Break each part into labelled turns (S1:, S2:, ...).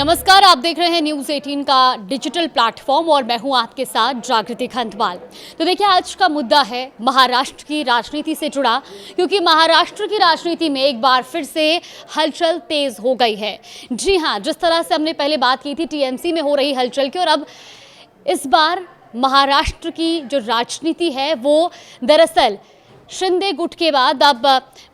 S1: नमस्कार, आप देख रहे हैं न्यूज़ 18 का डिजिटल प्लेटफॉर्म और मैं हूं आपके साथ जागृति खंतवाल। तो देखिए, आज का मुद्दा है महाराष्ट्र की राजनीति से जुड़ा, क्योंकि महाराष्ट्र की राजनीति में एक बार फिर से हलचल तेज हो गई है। जी हां, जिस तरह से हमने पहले बात की थी टीएमसी में हो रही हलचल की, और अब इस बार महाराष्ट्र की जो राजनीति है वो दरअसल शिंदे गुट के बाद अब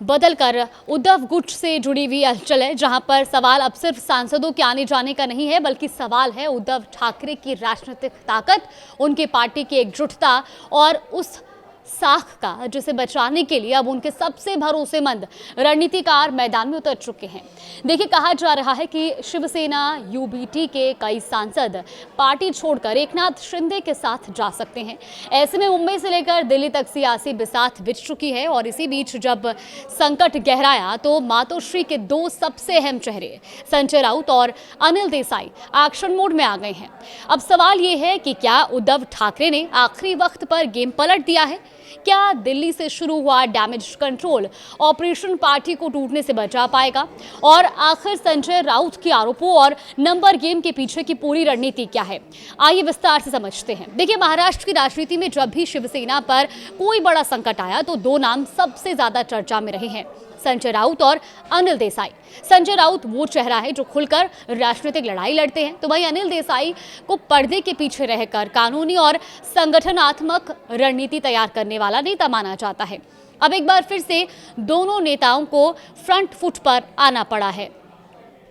S1: बदलकर उद्धव गुट से जुड़ी हुई हलचल है, जहां पर सवाल अब सिर्फ सांसदों के आने जाने का नहीं है, बल्कि सवाल है उद्धव ठाकरे की राजनीतिक ताकत, उनकी पार्टी की एकजुटता और उस साख का जिसे बचाने के लिए अब उनके सबसे भरोसेमंद रणनीतिकार मैदान में उतर चुके हैं। देखिए, कहा जा रहा है कि शिवसेना यूबीटी के कई सांसद पार्टी छोड़कर एकनाथ शिंदे के साथ जा सकते हैं। ऐसे में मुंबई से लेकर दिल्ली तक सियासी बिसात बिछ चुकी है, और इसी बीच जब संकट गहराया तो मातोश्री के दो सबसे अहम चेहरे संजय राउत और अनिल देसाई एक्शन मोड में आ गए हैं। अब सवाल ये है कि क्या उद्धव ठाकरे ने आखिरी वक्त पर गेम पलट दिया है? क्या दिल्ली से शुरू हुआ डैमेज कंट्रोल ऑपरेशन पार्टी को टूटने से बचा पाएगा? और आखिर संजय राउत के आरोपों और नंबर गेम के पीछे की पूरी रणनीति क्या है? आइए विस्तार से समझते हैं। देखिए, महाराष्ट्र की राजनीति में जब भी शिवसेना पर कोई बड़ा संकट आया तो दो नाम सबसे ज्यादा चर्चा में रहे हैं, संजय राउत और अनिल देसाई। संजय राउत वो चेहरा है जो खुलकर राजनीतिक लड़ाई लड़ते हैं, तो वहीं अनिल देसाई को पर्दे के पीछे रहकर कानूनी और संगठनात्मक रणनीति तैयार करने वाला नेता माना जाता है। अब एक बार फिर से दोनों नेताओं को फ्रंट फुट पर आना पड़ा है।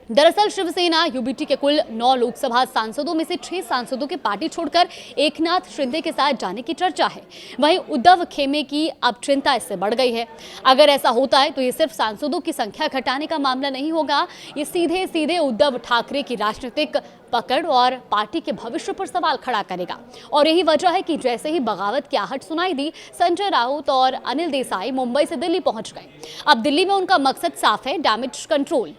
S1: दरअसल शिवसेना यूबीटी के कुल 9 लोकसभा सांसदों में से 6 सांसदों के पार्टी छोड़कर एकनाथ शिंदे के साथ जाने की चर्चा है। वहीं उद्धव खेमे की अब चिंता इससे बढ़ गई है। अगर ऐसा होता है तो ये सिर्फ सांसदों की संख्या घटाने का मामला नहीं होगा, ये सीधे सीधे उद्धव ठाकरे की राजनीतिक पकड़ और पार्टी के भविष्य पर सवाल खड़ा करेगा। और यही वजह है कि जैसे ही बगावत की आहट सुनाई दी, संजय राउत और अनिल देसाई मुंबई से दिल्ली पहुंच गए। अब दिल्ली में उनका मकसद साफ है, डैमेज कंट्रोल,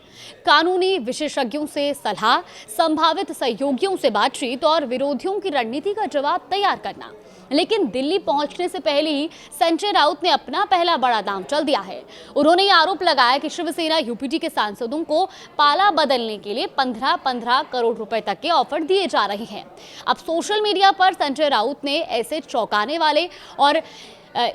S1: कानूनी विशेषज्ञों से सलाह, संभावित सहयोगियों से बातचीत और विरोधियों की रणनीति का जवाब तैयार करना। लेकिन दिल्ली पहुंचने से पहले ही संजय राउत ने अपना पहला बड़ा दांव चल दिया है। उन्होंने ये आरोप लगाया कि शिवसेना यूपीटी के सांसदों को पाला बदलने के लिए 15-15 करोड़ रुपए तक के ऑफर दिए जा रहे हैं। अब सोशल मीडिया पर संजय राउत ने ऐसे चौंकाने वाले और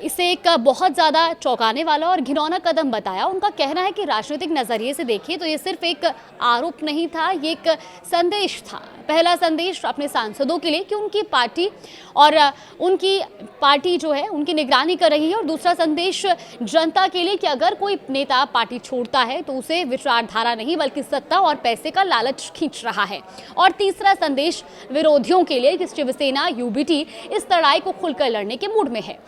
S1: इसे एक बहुत ज़्यादा चौंकाने वाला और घिनौना कदम बताया। उनका कहना है कि राजनीतिक नज़रिए से देखिए तो ये सिर्फ एक आरोप नहीं था, ये एक संदेश था। पहला संदेश अपने सांसदों के लिए कि उनकी पार्टी जो है उनकी निगरानी कर रही है, और दूसरा संदेश जनता के लिए कि अगर कोई नेता पार्टी छोड़ता है तो उसे विचारधारा नहीं बल्कि सत्ता और पैसे का लालच खींच रहा है। और तीसरा संदेश विरोधियों के लिए कि शिवसेना यूबीटी इस लड़ाई को खुलकर लड़ने के मूड में है।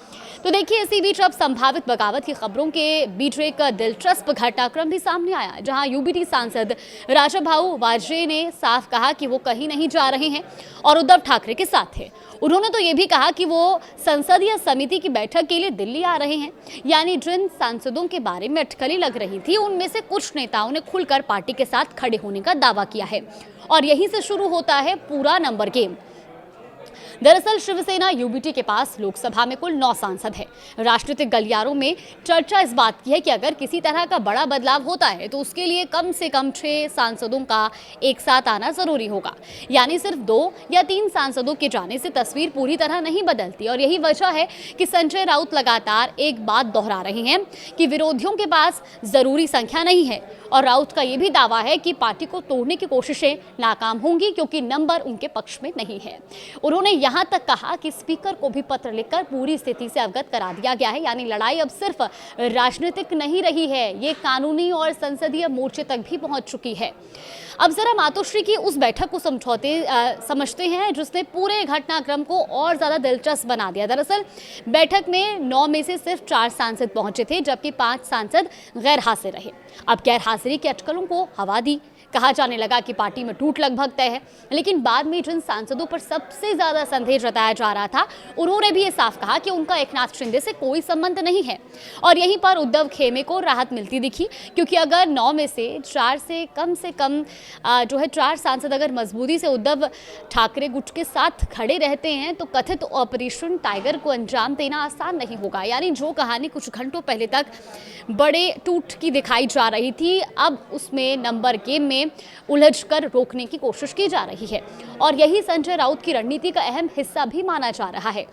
S1: तो देखिए, इसी बीच अब संभावित बगावत की खबरों के बीच एक दिलचस्प घटनाक्रम भी सामने आया, जहां यूबीटी सांसद राजाभाऊ वाजे ने साफ कहा कि वो कहीं नहीं जा रहे हैं और उद्धव ठाकरे के साथ है। उन्होंने तो ये भी कहा कि वो संसदीय समिति की बैठक के लिए दिल्ली आ रहे हैं। यानी जिन सांसदों के बारे में अटकलें लग रही थी, उनमें से कुछ नेताओं ने खुलकर पार्टी के साथ खड़े होने का दावा किया है, और यहीं से शुरू होता है पूरा नंबर गेम। दरअसल शिवसेना यूबीटी के पास लोकसभा में कुल 9 सांसद हैं। राजनीतिक गलियारों में चर्चा इस बात की है कि अगर किसी तरह का बड़ा बदलाव होता है तो उसके लिए कम से कम 6 सांसदों का एक साथ आना जरूरी होगा। यानी सिर्फ 2 या 3 सांसदों के जाने से तस्वीर पूरी तरह नहीं बदलती, और यही वजह है कि संजय राउत लगातार एक बात दोहरा रहे हैं कि विरोधियों के पास जरूरी संख्या नहीं है। और राउत का यह भी दावा है कि पार्टी को तोड़ने की कोशिशें नाकाम होंगी क्योंकि नंबर उनके पक्ष में नहीं है। उन्होंने यहां तक कहा कि स्पीकर को भी पत्र लिखकर पूरी स्थिति से अवगत करा दिया गया है। यानी लड़ाई अब सिर्फ राजनीतिक नहीं रही है, ये कानूनी और संसदीय मोर्चे तक भी पहुंच चुकी है। अब जरा मातोश्री की उस बैठक को समझते हैं जिसने पूरे घटनाक्रम को और ज्यादा दिलचस्प बना दिया। दरअसल बैठक में 9 में से सिर्फ 4 सांसद पहुंचे थे, जबकि 5 सांसद गैर हाजिर रहे। अब गैर हाजिरी के अटकलों को हवा दी। कहा जाने लगा कि पार्टी में टूट लगभग तय है, लेकिन बाद में जिन सांसदों पर सबसे ज्यादा संदेह जताया जा रहा था, उन्होंने भी ये साफ कहा कि उनका एकनाथ शिंदे से कोई संबंध नहीं है। और यहीं पर उद्धव खेमे को राहत मिलती दिखी, क्योंकि अगर 9 में से 4 से कम 4 सांसद अगर मजबूती से उद्धव ठाकरे गुट के साथ खड़े रहते हैं तो कथित ऑपरेशन टाइगर को अंजाम देना आसान नहीं होगा। यानी जो कहानी कुछ घंटों पहले तक बड़े टूट की दिखाई जा रही थी, अब उसमें नंबर गेम में में उलझकर रोकने की कोशिश की जा रही है और यही संजय राउत की रणनीति का अहम हिस्सा भी माना जा रहा है।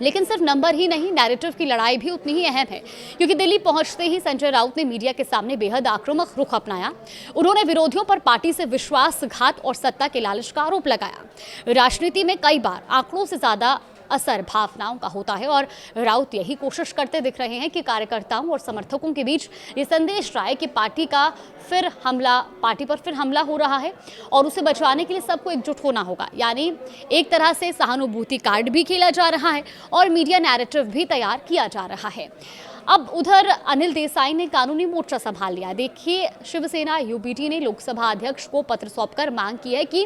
S1: लेकिन सिर्फ नंबर ही नहीं, नैरेटिव की लड़ाई भी उतनी ही अहम है, क्योंकि दिल्ली पहुंचते ही संजय राउत ने मीडिया के सामने बेहद आक्रामक रुख अपनाया। उन्होंने विरोधियों पर पार्टी से विश्वासघात और सत्ता के लालच का आरोप लगाया। राजनीति में कई बार आंकड़ों से ज्यादा असर भावनाओं का होता है और राउत यही कोशिश करते दिख रहे हैं कि कार्यकर्ताओं और समर्थकों के बीच ये संदेश रहा है कि पार्टी पर फिर हमला हो रहा है और उसे बचाने के लिए सबको एकजुट होना होगा। यानी एक तरह से सहानुभूति कार्ड भी खेला जा रहा है और मीडिया नैरेटिव भी तैयार किया जा रहा है। अब उधर अनिल देसाई ने कानूनी मोर्चा संभाल लिया। देखिए, शिवसेना यूबीटी ने लोकसभा अध्यक्ष को पत्र सौंपकर मांग की है कि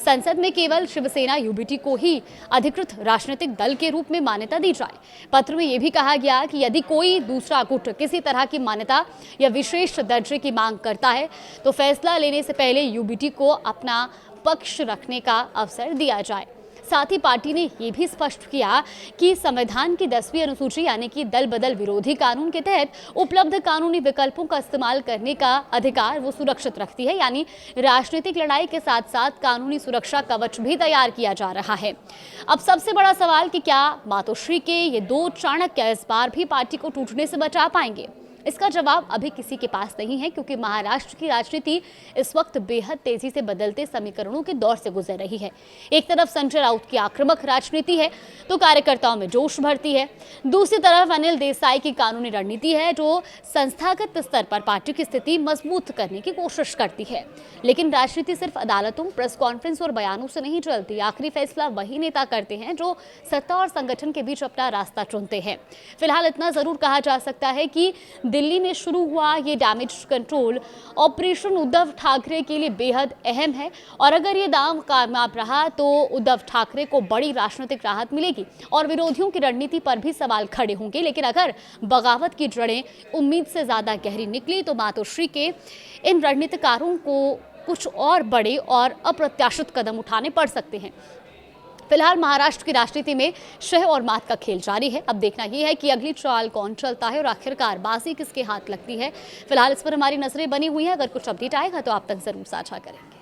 S1: संसद में केवल शिवसेना यूबीटी को ही अधिकृत राजनीतिक दल के रूप में मान्यता दी जाए। पत्र में यह भी कहा गया कि यदि कोई दूसरा गुट किसी तरह की मान्यता या विशेष दर्जे की मांग करता है तो फैसला लेने से पहले यूबीटी को अपना पक्ष रखने का अवसर दिया जाए। साथ ही पार्टी ने यह भी स्पष्ट किया कि संविधान की 10वीं अनुसूची यानी कि दल बदल विरोधी कानून के तहत उपलब्ध कानूनी विकल्पों का इस्तेमाल करने का अधिकार वो सुरक्षित रखती है। यानी राजनीतिक लड़ाई के साथ साथ कानूनी सुरक्षा कवच भी तैयार किया जा रहा है। अब सबसे बड़ा सवाल कि क्या मातोश्री के ये दो चाणक्य इस बार भी पार्टी को टूटने से बचा पाएंगे? इसका जवाब अभी किसी के पास नहीं है, क्योंकि महाराष्ट्र की राजनीति इस वक्त बेहद तेजी से बदलते समीकरणों के दौर से गुजर रही है। एक तरफ संजय राउत की आक्रामक राजनीति है तो कार्यकर्ताओं में जोश भरती है, दूसरी तरफ अनिल देसाई की कानूनी रणनीति है जो संस्थागत स्तर पर पार्टी की स्थिति मजबूत करने की कोशिश करती है। लेकिन राजनीति सिर्फ अदालतों, प्रेस कॉन्फ्रेंस और बयानों से नहीं चलती। आखिरी फैसला वही नेता करते हैं जो सत्ता और संगठन के बीच अपना रास्ता चुनते हैं। फिलहाल इतना जरूर कहा जा सकता है कि दिल्ली में शुरू हुआ ये damage control operation Uddhav Thackeray के लिए बेहद अहम है और अगर ये दांव कामयाब रहा तो उद्धव ठाकरे को बड़ी राजनीतिक राहत मिलेगी और विरोधियों की रणनीति पर भी सवाल खड़े होंगे। लेकिन अगर बगावत की जड़ें उम्मीद से ज्यादा गहरी निकली तो मातोश्री के इन रणनीतिकारों को कुछ और बड़े और अप्रत्याशित कदम उठाने पड़ सकते हैं। फिलहाल महाराष्ट्र की राजनीति में शह और मात का खेल जारी है। अब देखना यह है कि अगली चाल कौन चलता है और आखिरकार बाजी किसके हाथ लगती है। फिलहाल इस पर हमारी नजरें बनी हुई हैं। अगर कुछ अपडेट आएगा तो आप तक जरूर साझा करेंगे।